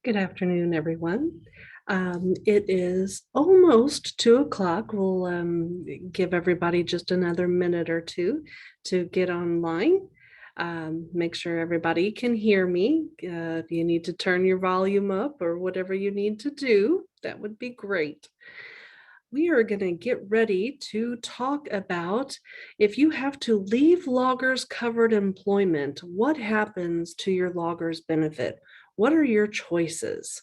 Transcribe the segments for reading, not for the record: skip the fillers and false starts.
Good afternoon, everyone. It is almost 2 o'clock. We'll give everybody just another minute or two to get online. Make sure everybody can hear me. If you need to turn your volume up or whatever you need to do, that would be great. We are going to get ready to talk about if you have to leave loggers covered employment, what happens to your loggers benefit? What are your choices?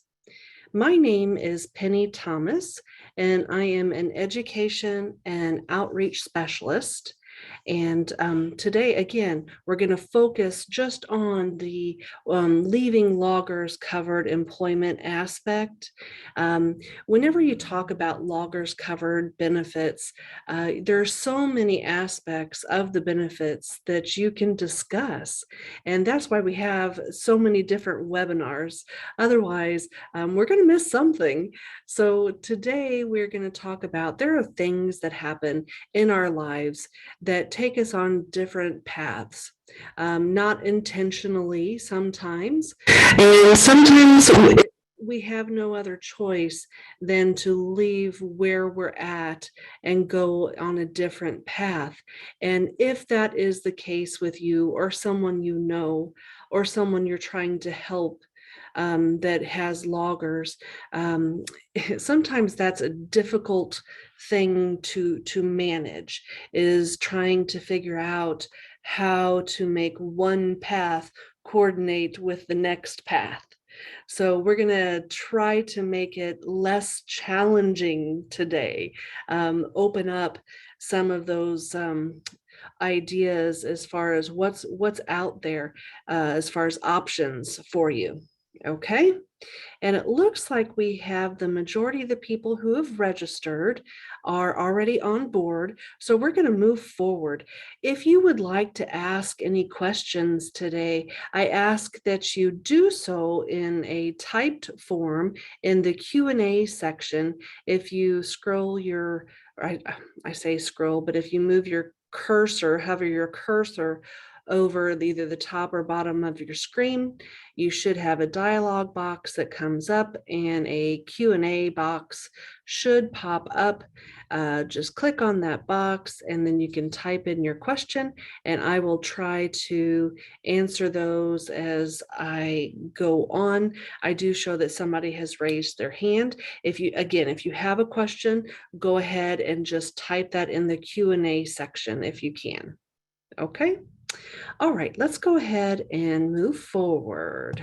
My name is Penny Thomas, and I am an education and outreach specialist. And today, again, we're going to focus just on the leaving loggers covered employment aspect. Whenever you talk about loggers covered benefits, there are so many aspects of the benefits that you can discuss. And that's why we have so many different webinars. Otherwise, we're going to miss something. So today we're going to talk about there are things that happen in our lives that take us on different paths, not intentionally sometimes. And sometimes we have no other choice than to leave where we're at and go on a different path. And if that is the case with you or someone you know, or someone you're trying to help, that has loggers, sometimes that's a difficult thing to manage, is trying to figure out how to make one path coordinate with the next path. So we're going to try to make it less challenging today, open up some of those ideas as far as what's out there, as far as options for you. Okay. And it looks like we have the majority of the people who have registered are already on board. So we're going to move forward. If you would like to ask any questions today, I ask that you do so in a typed form in the Q&A section. If you scroll your, I say scroll, but if you move your cursor, hover your cursor over either the top or bottom of your screen, you should have a dialog box that comes up and a Q&A box should pop up. Just click on that box and then you can type in your question and I will try to answer those as I go on. I do show that somebody has raised their hand. If you have a question, go ahead and just type that in the Q&A section if you can. Okay. All right, let's go ahead and move forward.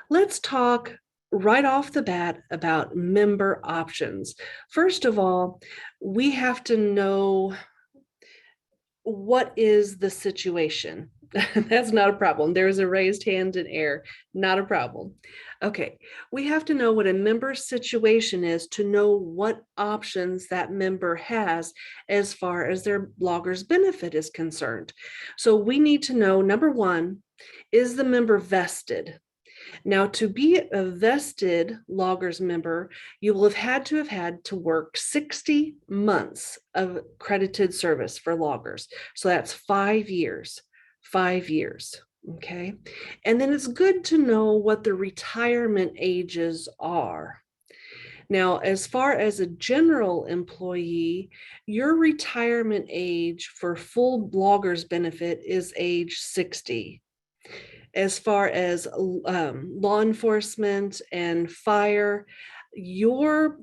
Let's talk right off the bat about member options. First of all, we have to know what is the situation. That's not a problem. There's a raised hand in air, not a problem. Okay, we have to know what a member's situation is to know what options that member has as far as their logger's benefit is concerned. So we need to know, number one, is the member vested? Now, to be a vested loggers member, you will have had to work 60 months of credited service for loggers. So that's 5 years, 5 years. Okay. And then it's good to know what the retirement ages are. Now, as far as a general employee, your retirement age for full loggers benefit is age 60. As far as law enforcement and fire, your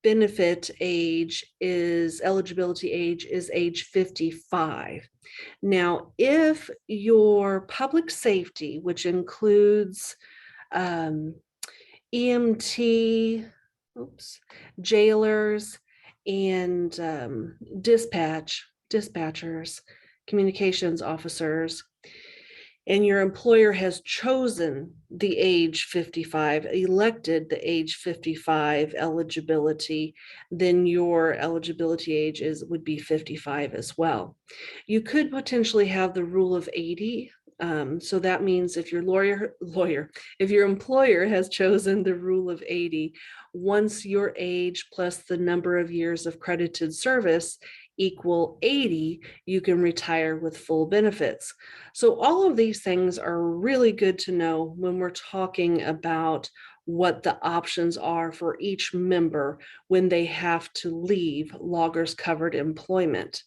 eligibility age is age 55. Now, if your public safety, which includes EMT, jailers, and dispatchers, communications officers, and your employer has chosen the age 55, elected the age 55 eligibility, then your eligibility age would be 55 as well. You could potentially have the rule of 80. So that means if your if your employer has chosen the rule of 80, once your age plus the number of years of credited service equal 80, you can retire with full benefits. So all of these things are really good to know when we're talking about what the options are for each member when they have to leave loggers covered employment.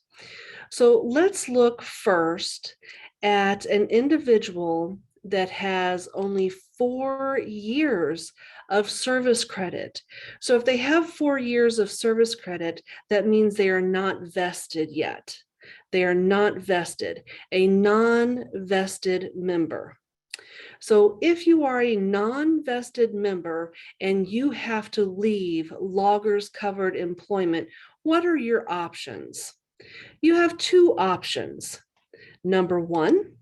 So let's look first at an individual that has only 4 years of service credit. So if they have 4 years of service credit, that means they are not vested yet. They are not vested, a non-vested member. So if you are a non-vested member and you have to leave loggers covered employment, what are your options? You have two options. Number one,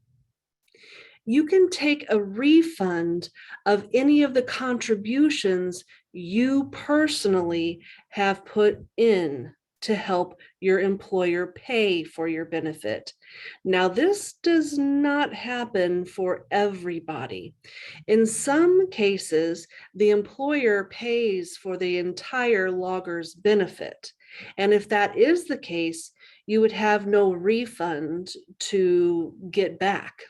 you can take a refund of any of the contributions you personally have put in to help your employer pay for your benefit. Now, this does not happen for everybody. In some cases, the employer pays for the entire logger's benefit. And if that is the case, you would have no refund to get back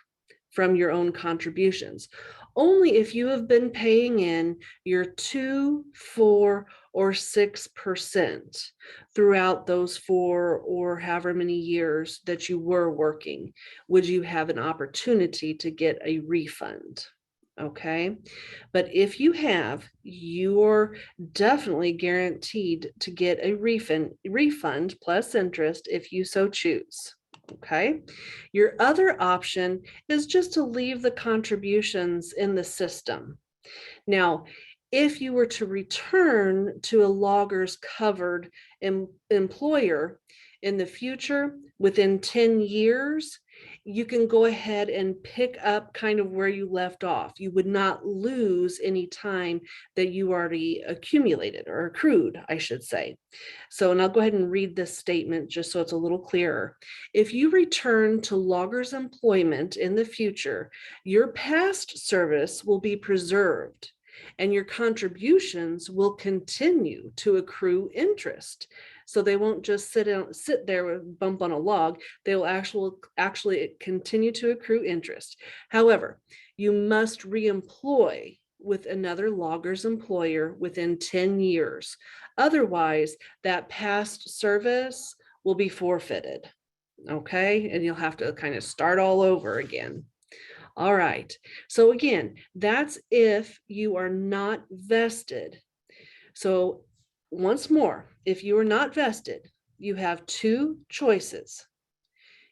from your own contributions. Only if you have been paying in your 2, 4, or 6% throughout those 4 or however many years that you were working, would you have an opportunity to get a refund. Okay, but if you have, you're definitely guaranteed to get a refund plus interest if you so choose. Okay, your other option is just to leave the contributions in the system. Now, if you were to return to a loggers covered employer in the future, within 10 years, you can go ahead and pick up kind of where you left off. You would not lose any time that you already accumulated or accrued, I should say. So, and I'll go ahead and read this statement just so it's a little clearer. If you return to loggers employment in the future, your past service will be preserved and your contributions will continue to accrue interest. So they won't just sit there with bump on a log. They will actually continue to accrue interest. However, you must reemploy with another logger's employer within 10 years. Otherwise, that past service will be forfeited. Okay, and you'll have to kind of start all over again. All right, so again, that's if you are not vested. So once more, if you are not vested, you have two choices.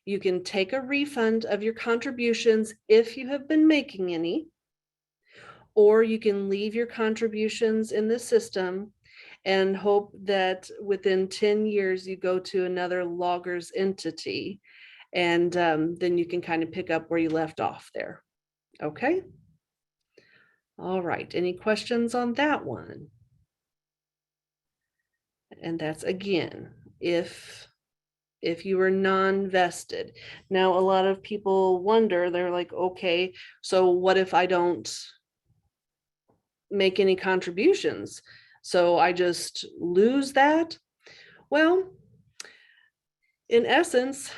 You can take a refund of your contributions if you have been making any, or you can leave your contributions in the system and hope that within 10 years you go to another loggers entity, and then you can kind of pick up where you left off there. Okay. All right. Any questions on that one? And that's again, if you are non-vested. Now, a lot of people wonder, they're like, okay, so what if I don't make any contributions? So I just lose that? Well, in essence,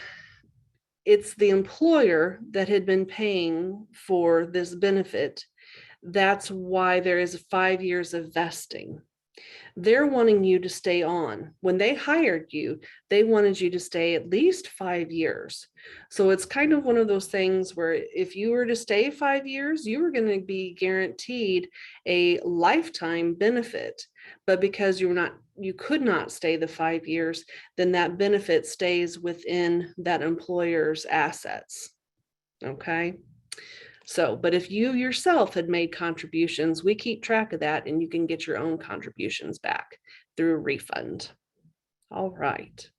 it's the employer that had been paying for this benefit. That's why there is 5 years of vesting. They're wanting you to stay on. When they hired you, they wanted you to stay at least 5 years. So it's kind of one of those things where if you were to stay 5 years, you were going to be guaranteed a lifetime benefit. But because you could not stay the 5 years, then that benefit stays within that employer's assets. Okay. So, but if you yourself had made contributions, we keep track of that and you can get your own contributions back through a refund. All right,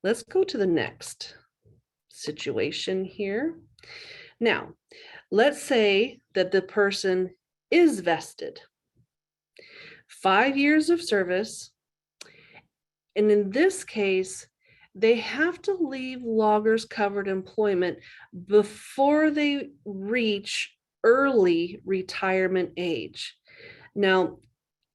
let's go to the next situation here. Now, let's say that the person is vested. 5 years of service. And in this case, they have to leave loggers covered employment before they reach early retirement age. Now,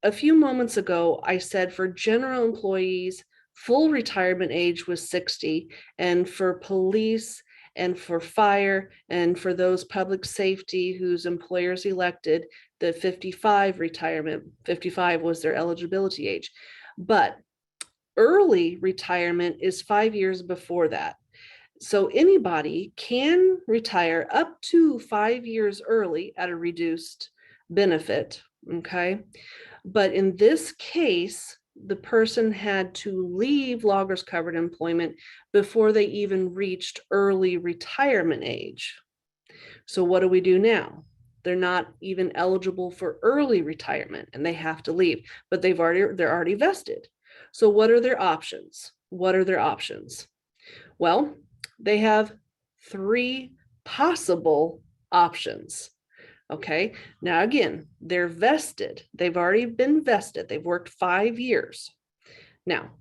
a few moments ago, I said for general employees, full retirement age was 60, and for police and for fire and for those public safety whose employers elected, the 55 retirement, 55 was their eligibility age. But early retirement is 5 years before that. So anybody can retire up to 5 years early at a reduced benefit, okay? But in this case, the person had to leave loggers covered employment before they even reached early retirement age. So what do we do now? They're not even eligible for early retirement and they have to leave, but they're already vested. So what are their options? What are their options? Well, they have 3 possible options. Okay, now again, they're vested. They've already been vested. They've worked 5 years. Now,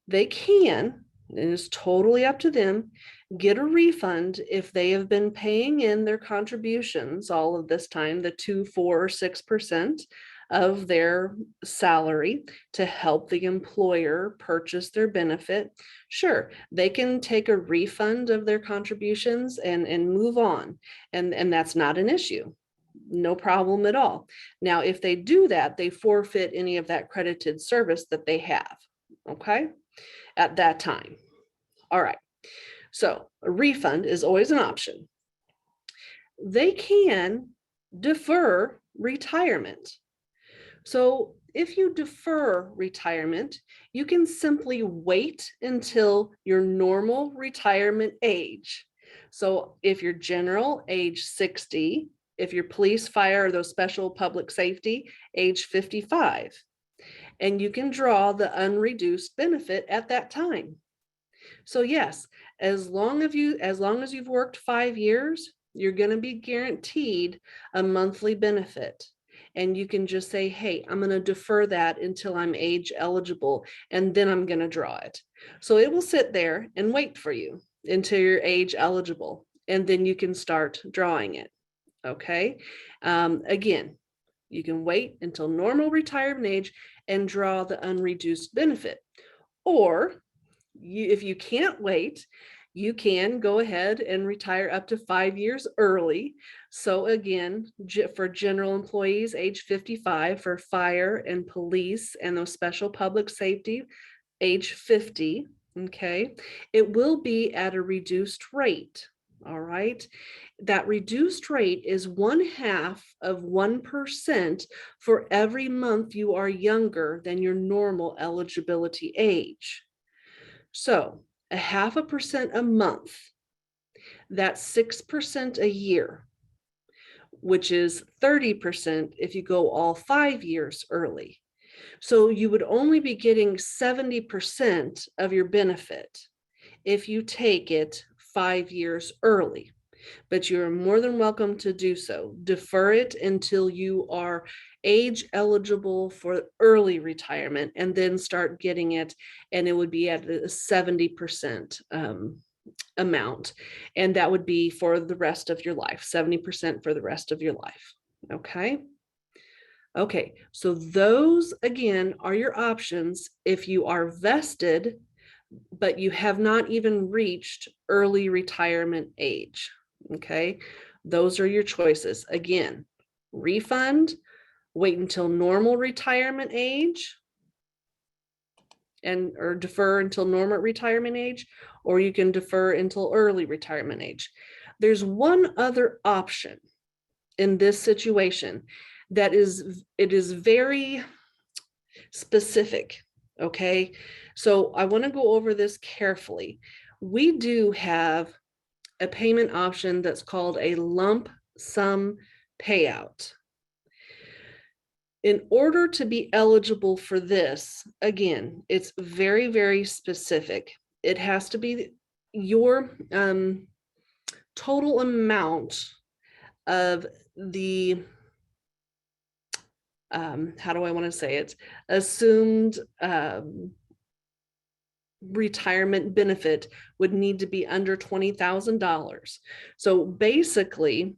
they can, and it's totally up to them, get a refund if they have been paying in their contributions all of this time, the 2, 4, or 6% of their salary to help the employer purchase their benefit. Sure, they can take a refund of their contributions and move on, and that's not an issue. No problem at all. Now, if they do that, they forfeit any of that credited service that they have, okay, at that time. All right, so a refund is always an option. They can defer retirement. So if you defer retirement, you can simply wait until your normal retirement age. So if you're general, age 60, if you're police, fire, or those special public safety, age 55. And you can draw the unreduced benefit at that time. So yes, as long as you've worked 5 years, you're going to be guaranteed a monthly benefit. And you can just say, hey, I'm going to defer that until I'm age eligible, and then I'm going to draw it. So it will sit there and wait for you until you're age eligible, and then you can start drawing it. Okay. Again, you can wait until normal retirement age and draw the unreduced benefit. Or if you can't wait, you can go ahead and retire up to 5 years early. So again, for general employees, age 55, for fire and police and those special public safety, age 50. Okay, it will be at a reduced rate. All right, that reduced rate is 1/2 of 1% for every month you are younger than your normal eligibility age. So 0.5% a month, that's 6% a year, which is 30% if you go all 5 years early. So you would only be getting 70% of your benefit if you take it 5 years early. But you're more than welcome to do so. Defer it until you are age eligible for early retirement and then start getting it, and it would be at a 70% amount, and that would be for the rest of your life, 70% for the rest of your life. Okay, so those again are your options if you are vested but you have not even reached early retirement age. Okay, those are your choices. Again, refund, wait until normal retirement age, or defer until normal retirement age, or you can defer until early retirement age. There's one other option in this situation that is very specific. Okay, so I want to go over this carefully. We do have a payment option that's called a lump sum payout. In order to be eligible for this, again, it's very, very specific. It has to be your total amount of the how do I want to say it? Assumed retirement benefit would need to be under $20,000. So basically,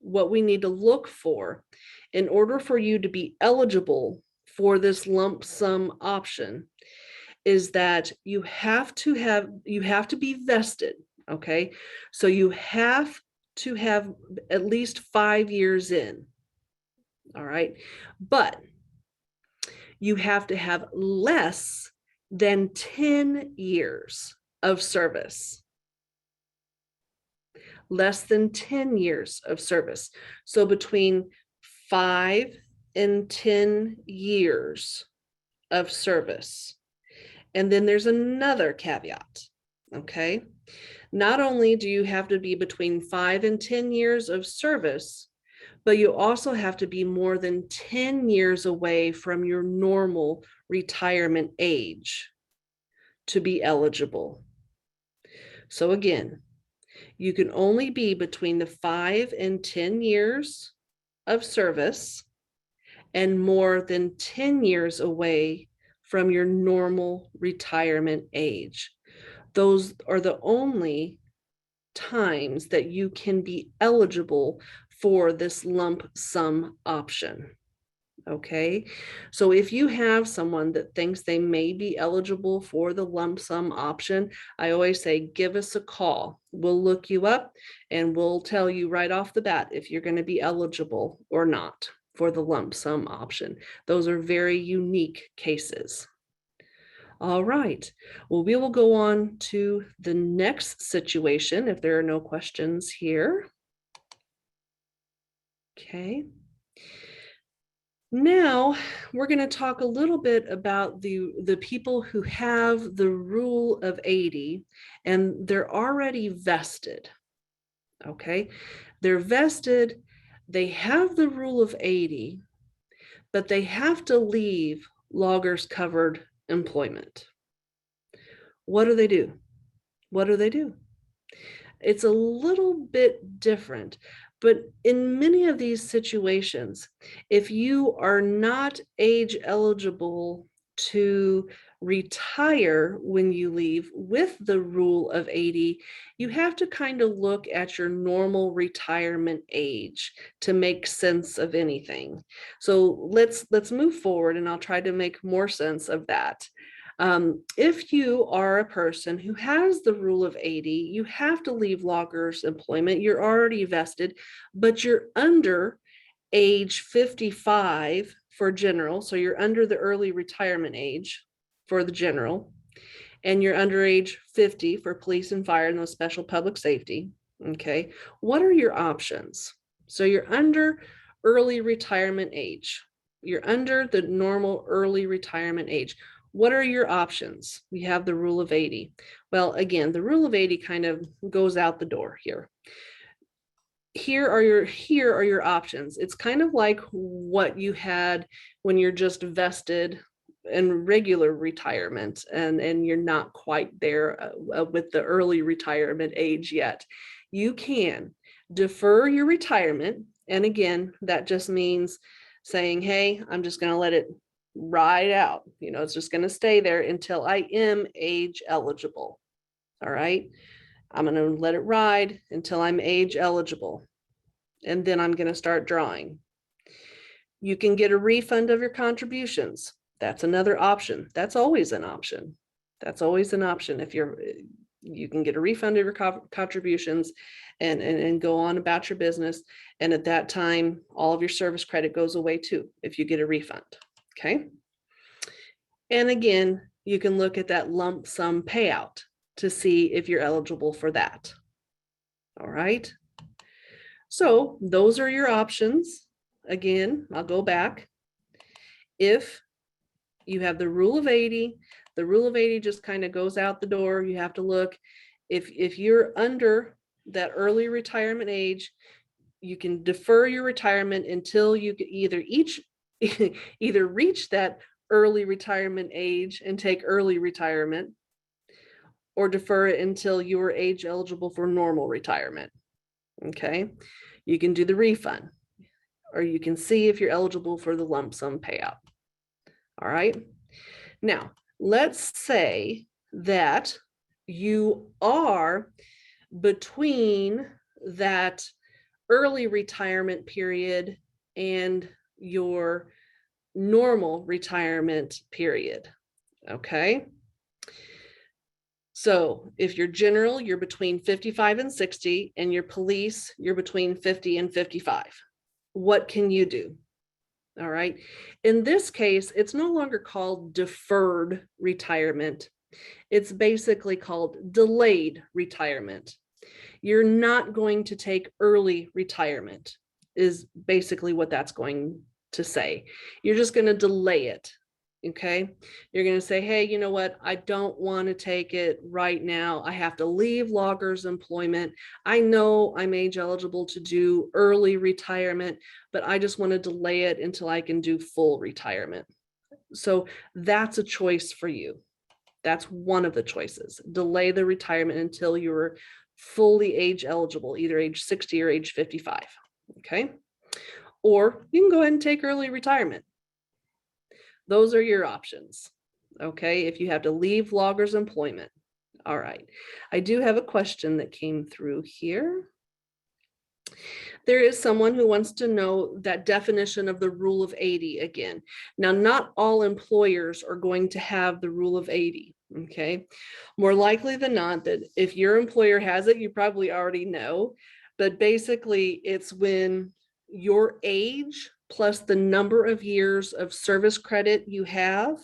what we need to look for in order for you to be eligible for this lump sum option is that you have to be vested, okay? So you have to have at least 5 years in, all right? But you have to have less than 10 years of service. Less than 10 years of service. So between 5 and 10 years of service. And then there's another caveat, okay? Not only do you have to be between 5 and 10 years of service, but you also have to be more than 10 years away from your normal retirement age to be eligible. So again, you can only be between the 5 and 10 years of service and more than 10 years away from your normal retirement age. Those are the only times that you can be eligible for this lump sum option. Okay, so if you have someone that thinks they may be eligible for the lump sum option, I always say, give us a call. We'll look you up and we'll tell you right off the bat if you're going to be eligible or not for the lump sum option. Those are very unique cases. All right, well, we will go on to the next situation if there are no questions here. Okay. Now we're going to talk a little bit about the people who have the rule of 80 and they're already vested. Okay, they're vested, they have the rule of 80, but they have to leave loggers covered employment. What do they do? What do they do? It's a little bit different, but in many of these situations, if you are not age eligible to retire when you leave with the rule of 80, you have to kind of look at your normal retirement age to make sense of anything. So let's move forward and I'll try to make more sense of that. If you are a person who has the rule of 80, you have to leave loggers employment. You're already vested, but you're under age 55 for general. So you're under the early retirement age for the general, and you're under age 50 for police and fire and those special public safety. Okay. What are your options? So you're under early retirement age. You're under the normal early retirement age. What are your options? We have the rule of 80. Well, again, the rule of 80 kind of goes out the door here. Here are your options. It's kind of like what you had when you're just vested in regular retirement and you're not quite there with the early retirement age yet. You can defer your retirement. And again, that just means saying, hey, I'm just going to let it ride out. You know, it's just going to stay there until I am age eligible. All right. I'm going to let it ride until I'm age eligible. And then I'm going to start drawing. You can get a refund of your contributions. That's another option. That's always an option. That's always an option. If you can get a refund of your contributions and go on about your business. And at that time, all of your service credit goes away too, if you get a refund. Okay. And again, you can look at that lump sum payout to see if you're eligible for that. All right. So those are your options. Again, I'll go back. If you have the rule of 80, the rule of 80 just kind of goes out the door. You have to look. If you're under that early retirement age, you can defer your retirement until you can either reach that early retirement age and take early retirement, or defer it until you are age eligible for normal retirement. Okay, you can do the refund, or you can see if you're eligible for the lump sum payout. All right, now let's say that you are between that early retirement period and your normal retirement period. Okay, So if you're general, you're between 55 and 60, and you're police, you're between 50 and 55. What can you do? All right. In this case, it's no longer called deferred retirement. It's basically called delayed retirement. You're not going to take early retirement, is basically what that's going to say. You're just going to delay it. Okay. You're going to say, hey, you know what? I don't want to take it right now. I have to leave loggers employment. I know I'm age eligible to do early retirement, but I just want to delay it until I can do full retirement. So that's a choice for you. That's one of the choices. Delay the retirement until you're fully age eligible, either age 60 or age 55. Okay. Or you can go ahead and take early retirement. Those are your options. Okay. If you have to leave loggers employment. All right. I do have a question that came through here. There is someone who wants to know that definition of the rule of 80 again. Now, not all employers are going to have the rule of 80. Okay. More likely than not, that if your employer has it, you probably already know. But basically, it's when your age plus the number of years of service credit you have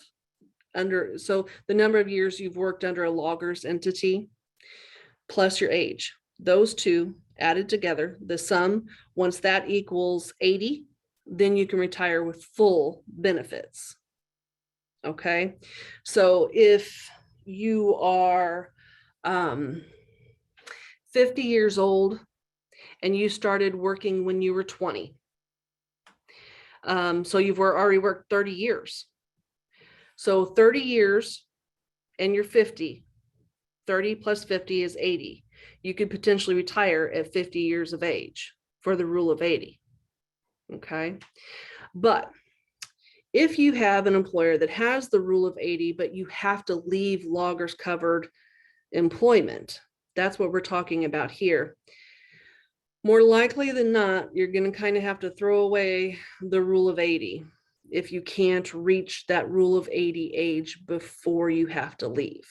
under, so the number of years you've worked under a loggers entity plus your age, those two added together, the sum, once that equals 80, then you can retire with full benefits. Okay. So if you are 50 years old and you started working when you were 20, so you've already worked 30 years. So 30 years and you're 50, 30 plus 50 is 80. You could potentially retire at 50 years of age for the rule of 80. Okay. But if you have an employer that has the rule of 80, but you have to leave loggers covered employment, that's what we're talking about here. More likely than not, you're going to kind of have to throw away the rule of 80 if you can't reach that rule of 80 age before you have to leave.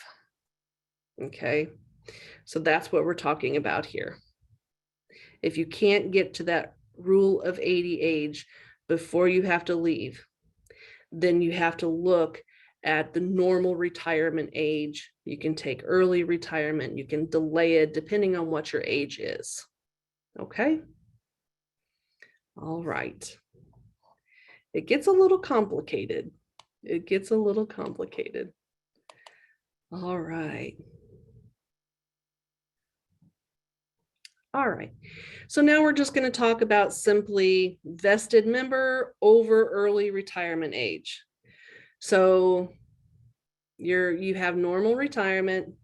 Okay, so that's what we're talking about here. If you can't get to that rule of 80 age before you have to leave, then you have to look at the normal retirement age. You can take early retirement, you can delay it depending on what your age is. Okay. All right. It gets a little complicated. It gets a little complicated. All right. All right. So now we're just going to talk about simply vested member over early retirement age. So you have normal retirement.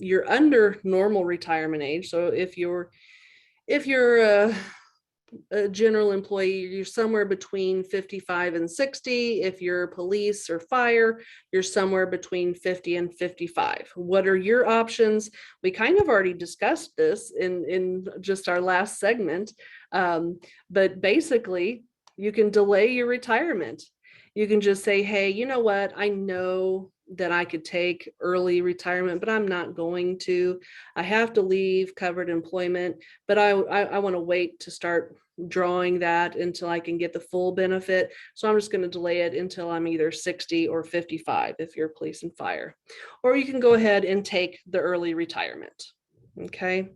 You're under normal retirement age. So if you're a general employee, you're somewhere between 55 and 60. If you're police or fire, you're somewhere between 50 and 55. What are your options? We kind of already discussed this in just our last segment, but basically you can delay your retirement. You can just say, hey, you know what? I know that I could take early retirement, but I'm not going to. I have to leave covered employment, but I want to wait to start drawing that until I can get the full benefit. So I'm just going to delay it until I'm either 60 or 55 if you're police and fire. Or you can go ahead and take the early retirement. Okay.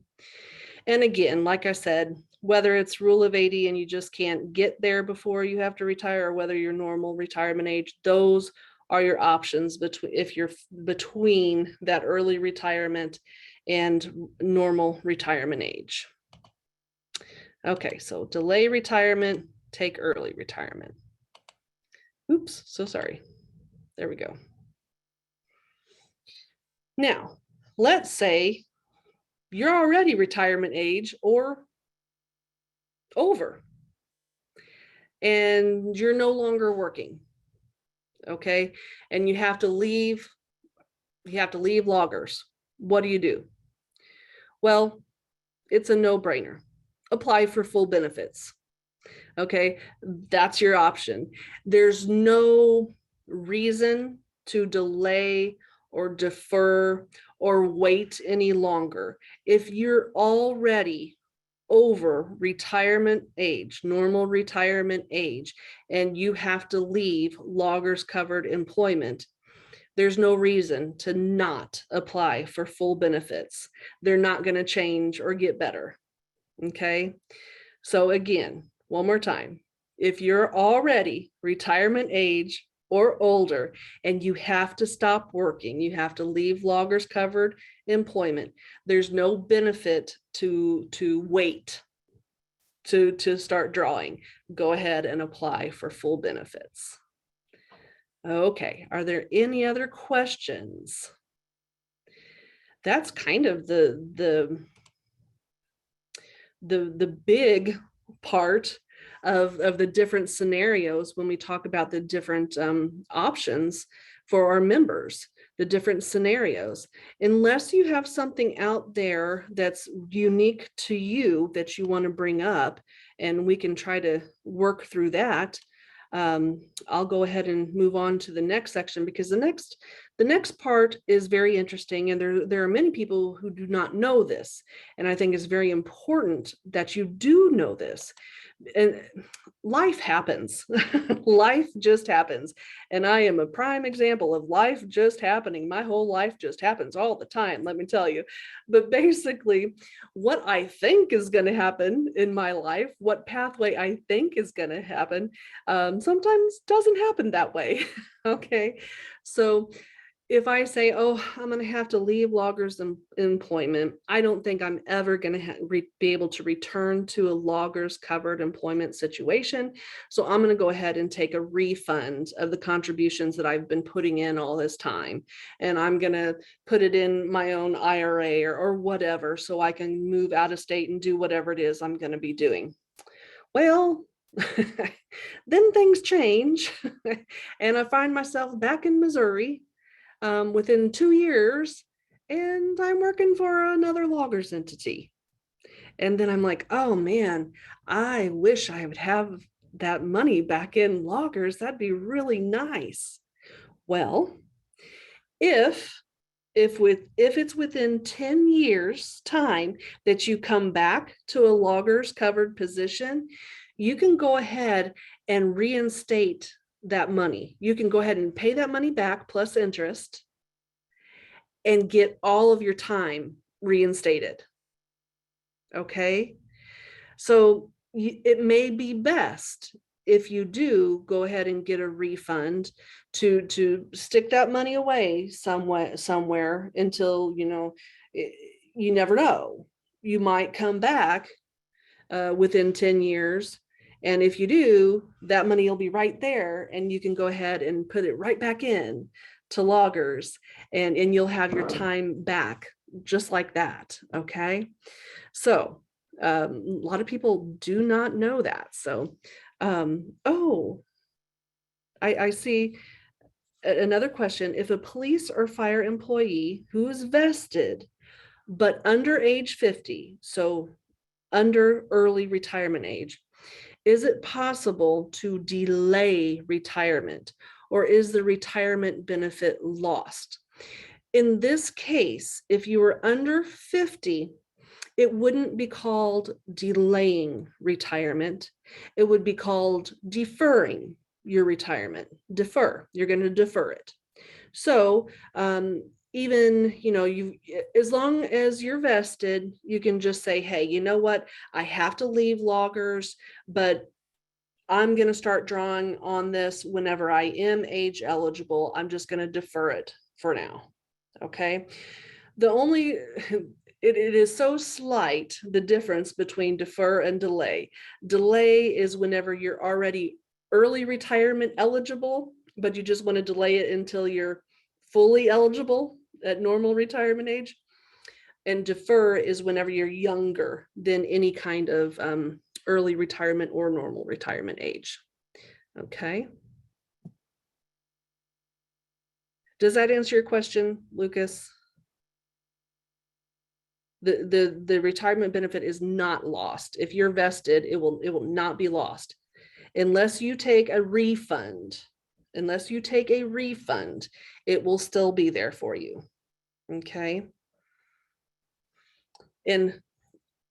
And again, like I said, whether it's rule of 80 and you just can't get there before you have to retire, or whether you're normal retirement age, those are your options if you're between that early retirement and normal retirement age. Okay, so delay retirement, take early retirement. Oops, so sorry. There we go. Now, let's say you're already retirement age or over, and you're no longer working. Okay, and you have to leave loggers. What do you do? Well, it's a no-brainer. Apply for full benefits. Okay, that's your option. There's no reason to delay or defer or wait any longer. If you're already over retirement age, normal retirement age, and you have to leave loggers covered employment, there's no reason to not apply for full benefits. They're not going to change or get better. Okay. So again, one more time, if you're already retirement age or older and you have to stop working, you have to leave loggers covered employment, there's no benefit to wait to start drawing. Go ahead and apply for full benefits. Okay, are there any other questions? That's kind of the big part of the different scenarios when we talk about the different options for our members, the different scenarios. Unless you have something out there that's unique to you that you want to bring up, and we can try to work through that, I'll go ahead and move on to the next section, because the next part is very interesting, and there are many people who do not know this, and I think it's very important that you do know this. And life happens. Life just happens, and I am a prime example of life just happening. My whole life just happens all the time, let me tell you. But basically, what I think is going to happen in my life, what pathway I think is going to happen, sometimes doesn't happen that way. Okay, so if I say, oh, I'm going to have to leave loggers employment, I don't think I'm ever going to be able to return to a loggers covered employment situation. So I'm going to go ahead and take a refund of the contributions that I've been putting in all this time. And I'm going to put it in my own IRA or whatever, so I can move out of state and do whatever it is I'm going to be doing. Well, then things change and I find myself back in Missouri within 2 years, and I'm working for another loggers entity. And then I'm like, oh man, I wish I would have that money back in loggers. That'd be really nice. Well, if it's within 10 years time that you come back to a loggers covered position, you can go ahead and reinstate that money. You can go ahead and pay that money back plus interest and get all of your time reinstated. Okay. So it may be best if you do go ahead and get a refund to stick that money away somewhere until, you never know. You might come back within 10 years. And if you do, that money will be right there, and you can go ahead and put it right back in to loggers, and you'll have your time back just like that. Okay. So a lot of people do not know that. So, oh, I see another question. If a police or fire employee who is vested but under age 50, so under early retirement age, is it possible to delay retirement, or is the retirement benefit lost? In this case, if you were under 50, it wouldn't be called delaying retirement. It would be called deferring your retirement. Defer, you're going to defer it. So even, as long as you're vested, you can just say, hey, you know what? I have to leave loggers, but I'm going to start drawing on this whenever I am age eligible. I'm just going to defer it for now. Okay. The only, it is so slight, the difference between defer and delay. Delay is whenever you're already early retirement eligible, but you just want to delay it until you're fully eligible at normal retirement age. And defer is whenever you're younger than any kind of early retirement or normal retirement age. Okay. Does that answer your question, Lucas? The retirement benefit is not lost. If you're vested, it will not be lost unless you take a refund. Unless you take a refund, it will still be there for you. Okay. And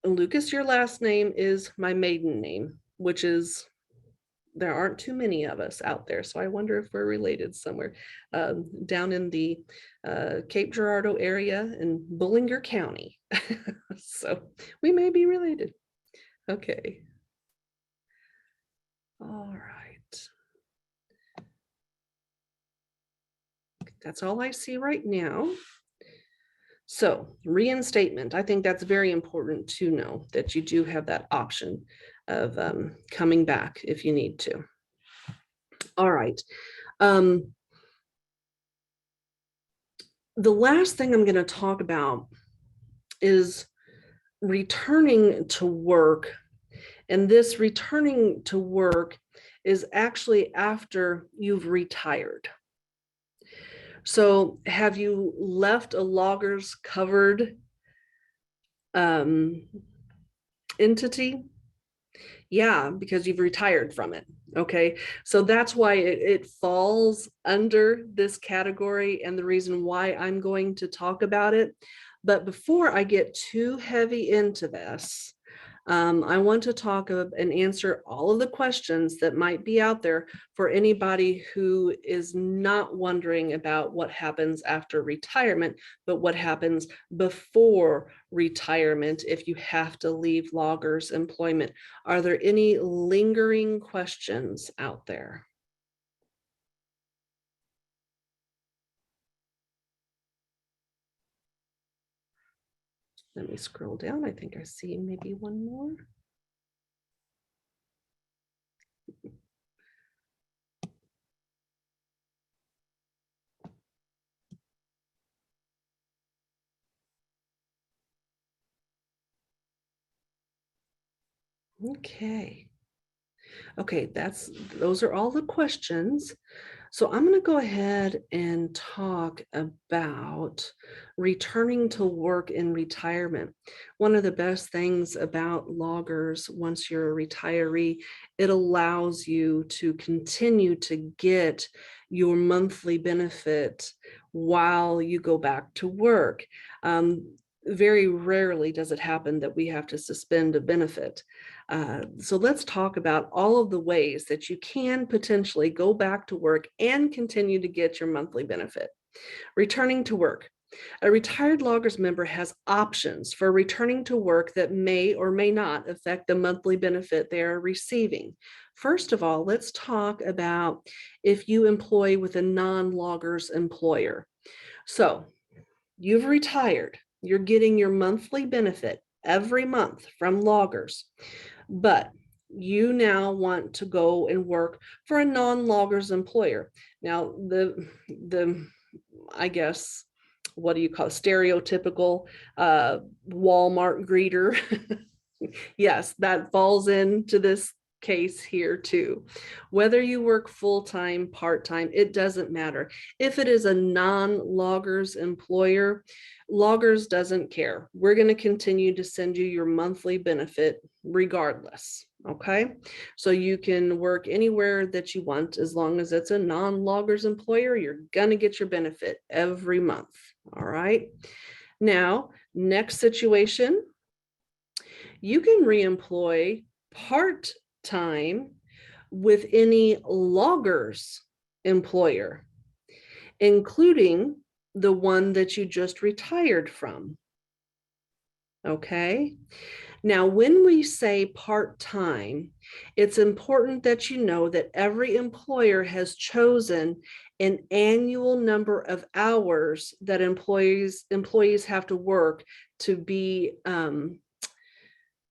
Lucas, your last name is my maiden name, which is, there aren't too many of us out there. So I wonder if we're related somewhere down in the Cape Girardeau area in Bullinger County. So we may be related. Okay. All right. That's all I see right now. So reinstatement, I think that's very important to know that you do have that option of coming back if you need to. All right. The last thing I'm going to talk about is returning to work. And this returning to work is actually after you've retired. So have you left a loggers covered entity? Yeah, because you've retired from it. Okay, so that's why it falls under this category and the reason why I'm going to talk about it. But before I get too heavy into this, I want to talk and answer all of the questions that might be out there for anybody who is not wondering about what happens after retirement, but what happens before retirement if you have to leave loggers employment. Are there any lingering questions out there? Let me scroll down. I think I see maybe one more. Okay. Okay, those are all the questions. So I'm going to go ahead and talk about returning to work in retirement. One of the best things about loggers, once you're a retiree, it allows you to continue to get your monthly benefit while you go back to work. Very rarely does it happen that we have to suspend a benefit. So let's talk about all of the ways that you can potentially go back to work and continue to get your monthly benefit. Returning to work. A retired loggers member has options for returning to work that may or may not affect the monthly benefit they are receiving. First of all, let's talk about if you employ with a non-loggers employer. So you've retired, you're getting your monthly benefit every month from loggers, but you now want to go and work for a non-loggers employer. Now, the I guess, what do you call it? Stereotypical Walmart greeter. Yes, that falls into this case here too. Whether you work full-time, part-time, it doesn't matter. If it is a non-loggers employer, loggers doesn't care. We're going to continue to send you your monthly benefit regardless. Okay, so you can work anywhere that you want as long as it's a non-loggers employer. You're going to get your benefit every month. All right, now next situation, you can reemploy part-time with any loggers employer, including the one that you just retired from. Okay. Now, when we say part-time, it's important that you know that every employer has chosen an annual number of hours that employees have to work to be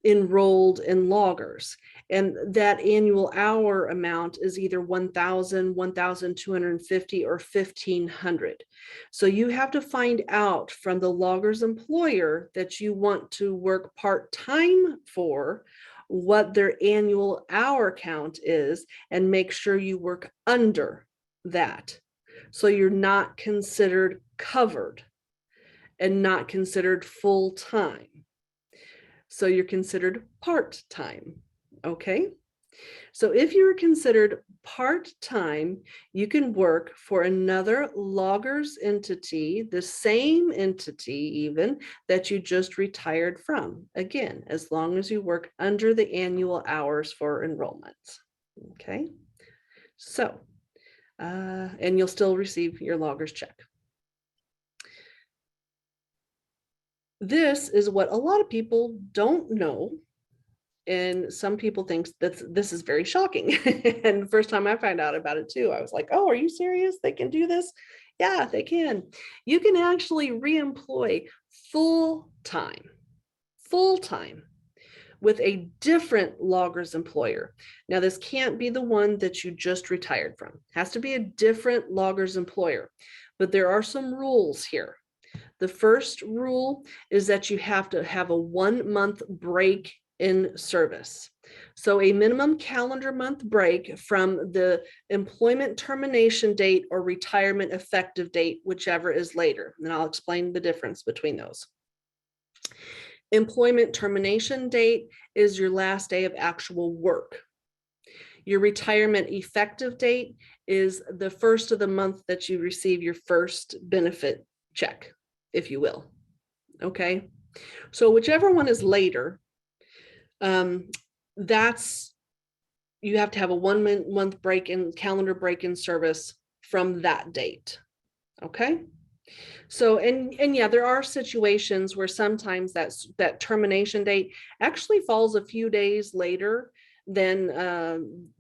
enrolled in loggers. And that annual hour amount is either 1,000, 1,250, or 1,500. So you have to find out from the loggers employer that you want to work part-time for what their annual hour count is and make sure you work under that. So you're not considered covered and not considered full-time. So you're considered part-time, okay? So if you are considered part-time, you can work for another loggers entity, the same entity even that you just retired from. Again, as long as you work under the annual hours for enrollment. Okay, so, and you'll still receive your loggers check. This is what a lot of people don't know. And some people think that this is very shocking. And the first time I found out about it too, I was like, oh, are you serious? They can do this? Yeah, they can. You can actually re-employ full-time with a different loggers employer. Now, this can't be the one that you just retired from. It has to be a different loggers employer. But there are some rules here. The first rule is that you have to have a 1-month break in service. So a minimum calendar month break from the employment termination date or retirement effective date, whichever is later. And I'll explain the difference between those. Employment termination date is your last day of actual work. Your retirement effective date is the first of the month that you receive your first benefit check, if you will. Okay, so whichever one is later, that's, you have to have a 1-month break in calendar break in service from that date. Okay, so and yeah, there are situations where sometimes that termination date actually falls a few days later than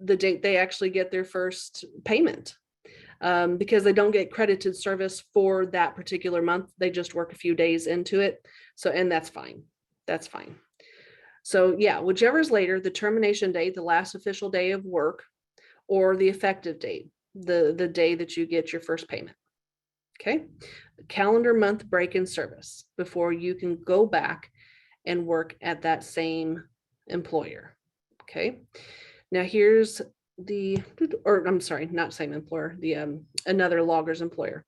the date they actually get their first payment. Because they don't get credited service for that particular month. They just work a few days into it. So, and that's fine. That's fine. So yeah, whichever is later, the termination date, the last official day of work, or the effective date, the day that you get your first payment. Okay. Calendar month break in service before you can go back and work at that same employer. Okay. Now here's the, or I'm sorry, not same employer, the another loggers employer.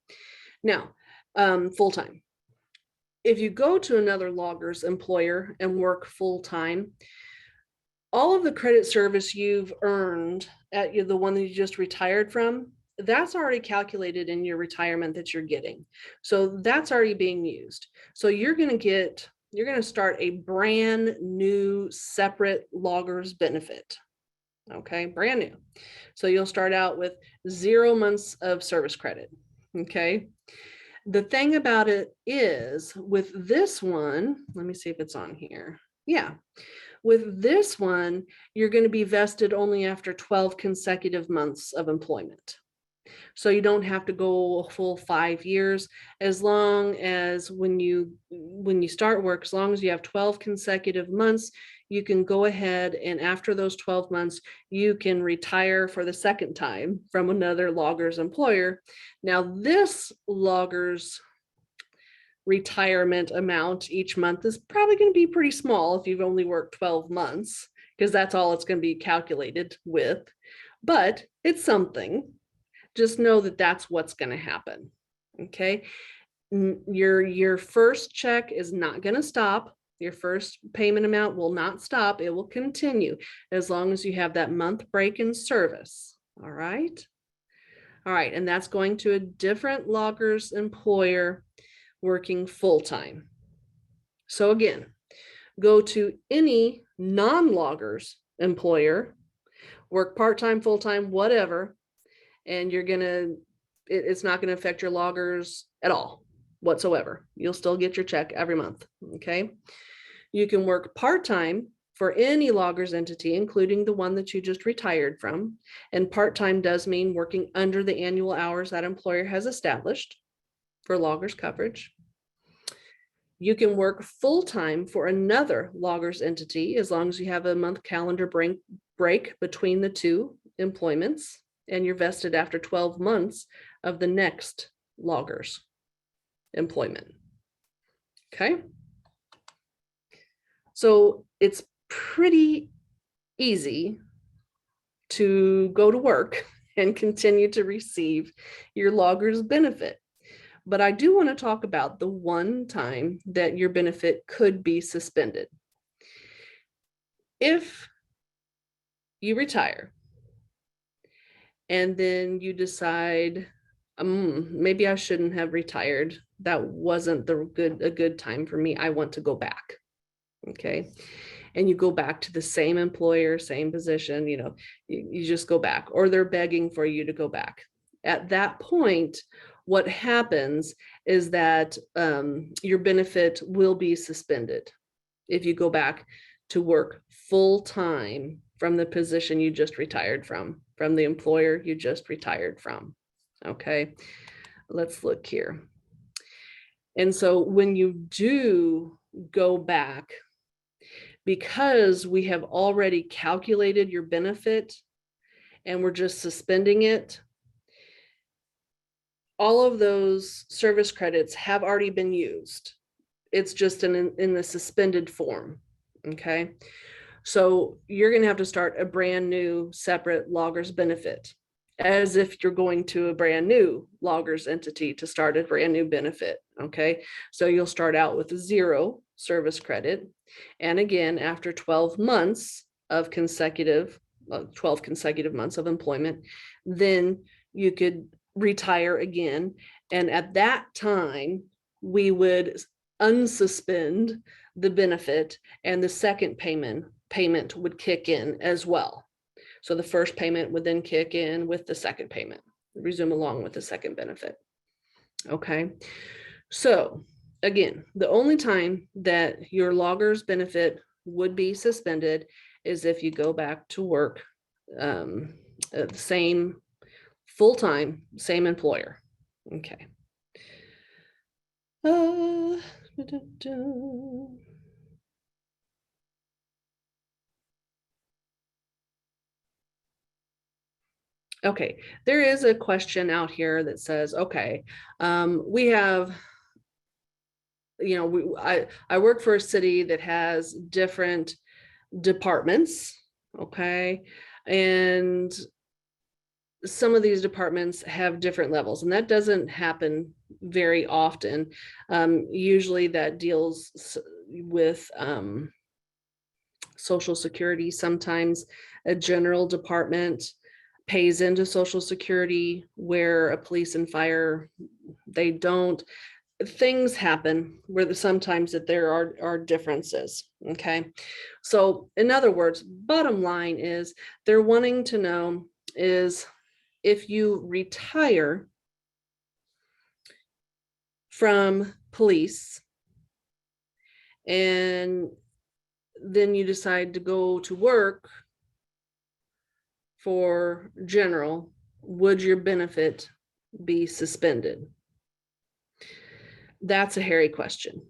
Now, full-time. If you go to another loggers employer and work full-time, all of the credit service you've earned at the one that you just retired from, that's already calculated in your retirement that you're getting. So that's already being used. So you're going to start a brand new separate loggers benefit. Okay, brand new. So you'll start out with 0 months of service credit. Okay. The thing about it is with this one, let me see if it's on here. Yeah. With this one, you're going to be vested only after 12 consecutive months of employment. So you don't have to go a full 5 years, as long as when you start work, as long as you have 12 consecutive months, you can go ahead and after those 12 months, you can retire for the second time from another loggers employer. Now this loggers retirement amount each month is probably going to be pretty small if you've only worked 12 months, because that's all it's going to be calculated with, but it's something. Just know that that's what's going to happen. Okay. Your first check is not going to stop. Your first payment amount will not stop. It will continue as long as you have that month break in service. All right. All right. And that's going to a different loggers employer working full-time. So again, go to any non-loggers employer, work part-time, full-time, whatever, and you're gonna, it's not gonna affect your loggers at all whatsoever. You'll still get your check every month, okay? You can work part-time for any loggers entity, including the one that you just retired from. And part-time does mean working under the annual hours that employer has established for loggers coverage. You can work full-time for another loggers entity as long as you have a month calendar break between the two employments, and you're vested after 12 months of the next loggers employment. Okay. So it's pretty easy to go to work and continue to receive your loggers benefit. But I do want to talk about the one time that your benefit could be suspended. If you retire, and then you decide, maybe I shouldn't have retired. That wasn't a good time for me. I want to go back. Okay. And you go back to the same employer, same position, you just go back, or they're begging for you to go back. At that point, what happens is that your benefit will be suspended if you go back to work full time from the position you just retired from the employer you just retired from. Okay, let's look here. And so when you do go back, because we have already calculated your benefit and we're just suspending it, all of those service credits have already been used. It's just in the suspended form. Okay. So you're going to have to start a brand new separate loggers benefit, as if you're going to a brand new loggers entity to start a brand new benefit. Okay. So you'll start out with 0 service credit. And again, after 12 months of 12 consecutive months of employment, then you could retire again. And at that time, we would unsuspend the benefit, and the second payment would kick in as well. So the first payment would then kick in with the second payment, resume along with the second benefit. Okay. So again, the only time that your loggers benefit would be suspended is if you go back to work, the same full-time, same employer. Okay. Okay, there is a question out here that says, okay, we have, I work for a city that has different departments, okay, and some of these departments have different levels, and that doesn't happen very often. Usually that deals with Social Security. Sometimes a general department pays into Social Security where a police and fire, they don't. Things happen where sometimes that there are differences. Okay. So in other words, bottom line is they're wanting to know is if you retire from police and then you decide to go to work for general, would your benefit be suspended? That's a hairy question.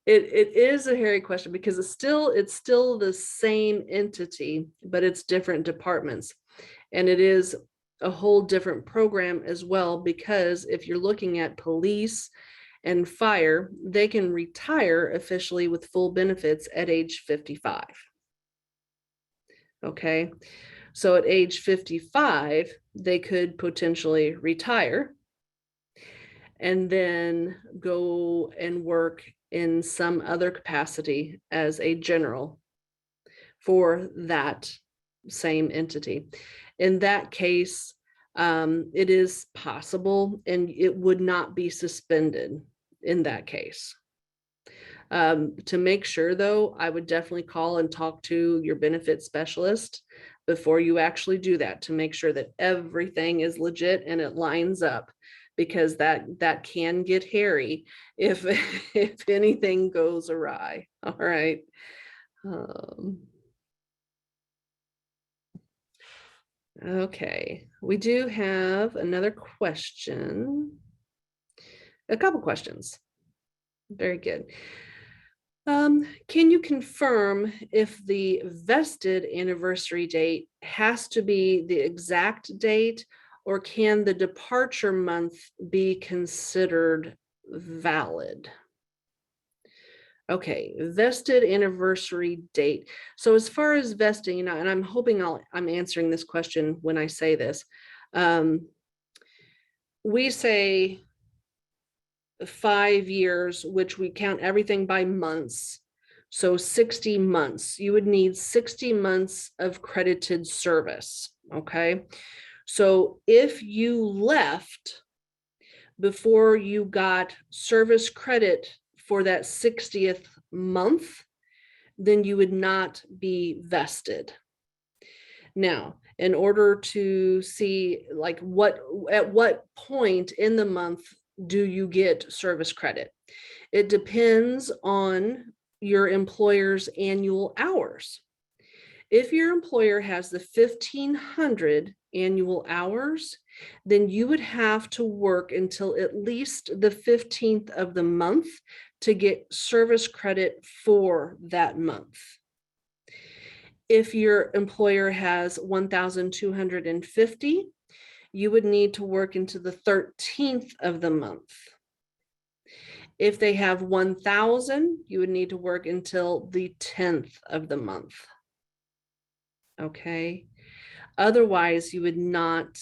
It is a hairy question because it's still the same entity, but it's different departments. And it is a whole different program as well, because if you're looking at police and fire, they can retire officially with full benefits at age 55. Okay. So at age 55, they could potentially retire and then go and work in some other capacity as a general for that same entity. In that case, it is possible and it would not be suspended in that case. To make sure though, I would definitely call and talk to your benefit specialist before you actually do that, to make sure that everything is legit and it lines up, because that can get hairy if if anything goes awry. All right. Okay, we do have another question, a couple questions. Very good. Can you confirm if the vested anniversary date has to be the exact date, or can the departure month be considered valid? Okay, vested anniversary date. So as far as vesting, and I'm hoping I'm answering this question when I say this. We say 5 years, which we count everything by months. So 60 months, you would need 60 months of credited service. Okay. So if you left before you got service credit for that 60th month, then you would not be vested. Now, in order to see like at what point in the month do you get service credit? It depends on your employer's annual hours. If your employer has the 1,500 annual hours, then you would have to work until at least the 15th of the month to get service credit for that month. If your employer has 1,250, you would need to work into the 13th of the month. If they have 1,000, you would need to work until the 10th of the month. Okay. Otherwise, you would not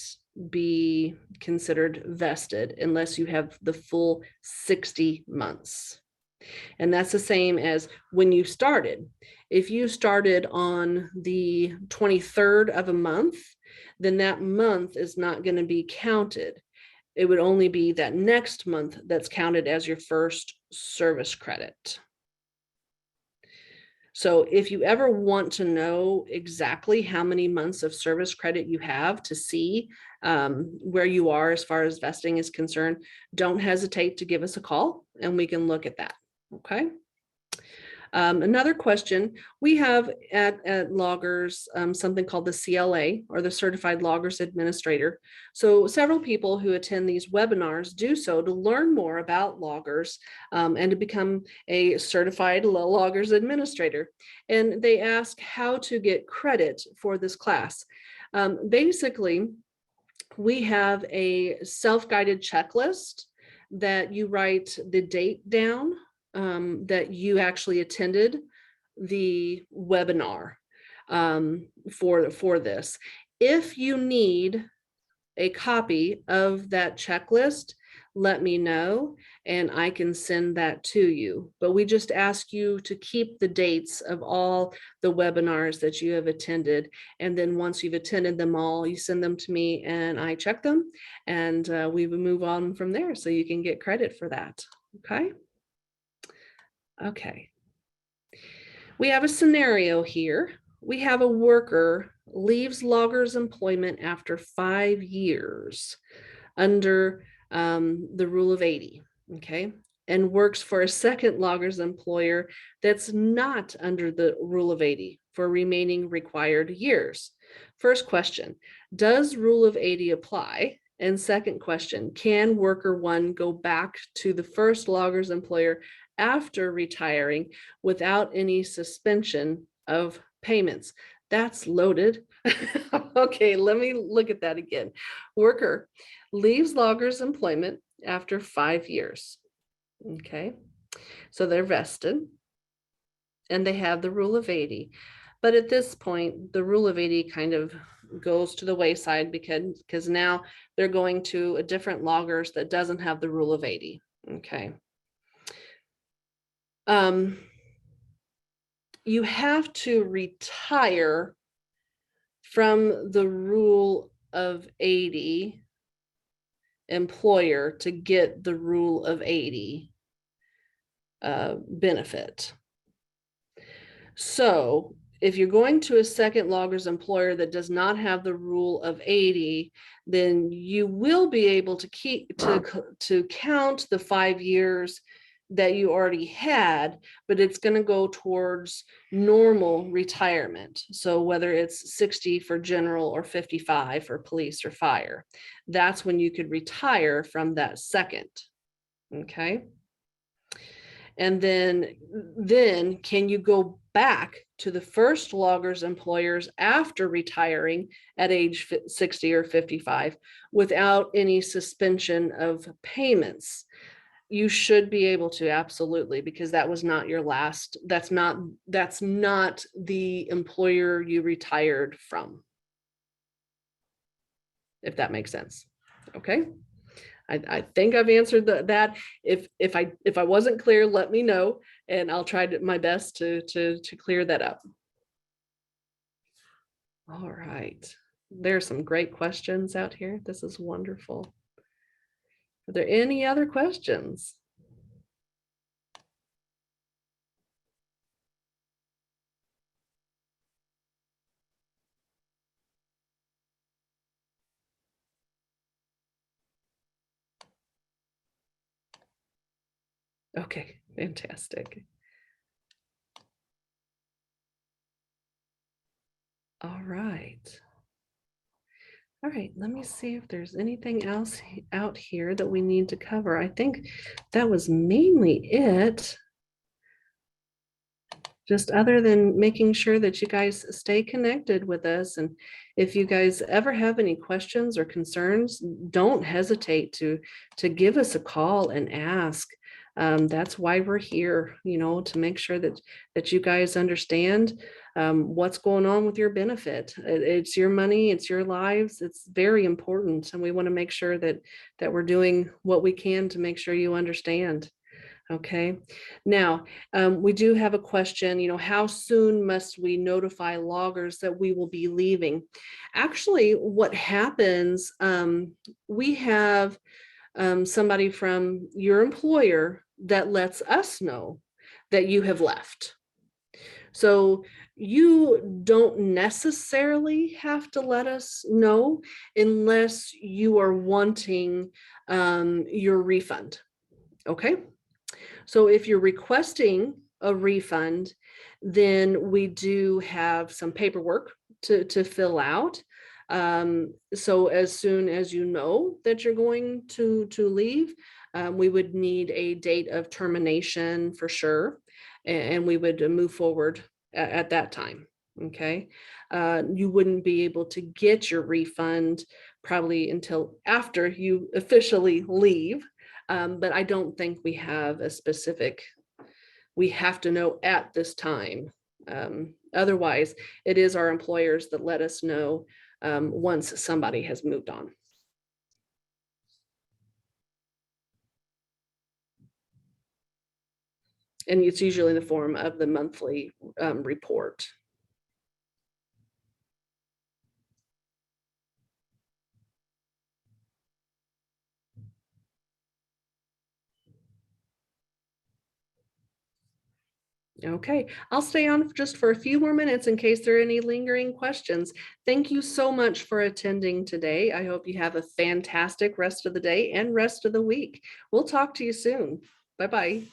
be considered vested unless you have the full 60 months. And that's the same as when you started. If you started on the 23rd of a month, then that month is not going to be counted. It would only be that next month that's counted as your first service credit. So if you ever want to know exactly how many months of service credit you have to see where you are as far as vesting is concerned, don't hesitate to give us a call and we can look at that. Okay. Another question, we have at Loggers something called the CLA, or the Certified Loggers Administrator. So several people who attend these webinars do so to learn more about loggers and to become a certified loggers administrator. And they ask how to get credit for this class. Basically, we have a self-guided checklist that you write the date down that you actually attended the webinar for this. If you need a copy of that checklist, let me know and I can send that to you. But we just ask you to keep the dates of all the webinars that you have attended. And then once you've attended them all, you send them to me and I check them and we will move on from there so you can get credit for that. Okay. Okay. We have a scenario here. We have a worker leaves loggers employment after 5 years under the rule of 80, okay, and works for a second loggers employer that's not under the rule of 80 for remaining required years. First question, does rule of 80 apply? And second question, can worker one go back to the first loggers employer after retiring without any suspension of payments? That's loaded. Okay, let me look at that again. Worker leaves loggers employment after 5 years. Okay, so they're vested and they have the rule of 80. But at this point, the rule of 80 kind of goes to the wayside because now they're going to a different loggers that doesn't have the rule of 80. Okay. You have to retire from the rule of 80 employer to get the rule of 80 benefit. So if you're going to a second loggers employer that does not have the rule of 80, then you will be able to count the 5 years that you already had, but it's going to go towards normal retirement. So whether it's 60 for general or 55 for police or fire, that's when you could retire from that second. Okay. And then can you go back to the first loggers employers after retiring at age 60 or 55 without any suspension of payments? You should be able to, absolutely, because that was not your last, that's not the employer you retired from, if that makes sense. Okay. I think I've answered that. If I wasn't clear, let me know, and I'll try my best to clear that up. All right. There's some great questions out here. This is wonderful. Are there any other questions? Okay, fantastic. All right. All right, let me see if there's anything else out here that we need to cover. I think that was mainly it. Just other than making sure that you guys stay connected with us. And if you guys ever have any questions or concerns, don't hesitate to give us a call and ask. That's why we're here, to make sure that you guys understand what's going on with your benefit. It's your money, it's your lives. It's very important, and we want to make sure that we're doing what we can to make sure you understand. Okay, now we do have a question, how soon must we notify loggers that we will be leaving? Actually, what happens, we have somebody from your employer that lets us know that you have left. So you don't necessarily have to let us know unless you are wanting your refund. Okay. So if you're requesting a refund, then we do have some paperwork to fill out. So as soon as you know that you're going to leave, we would need a date of termination for sure, and we would move forward at that time. Okay, you wouldn't be able to get your refund probably until after you officially leave. But I don't think we have a specific, we have to know at this time. Otherwise, it is our employers that let us know once somebody has moved on. And it's usually in the form of the monthly report. Okay, I'll stay on just for a few more minutes in case there are any lingering questions. Thank you so much for attending today. I hope you have a fantastic rest of the day and rest of the week. We'll talk to you soon. Bye-bye.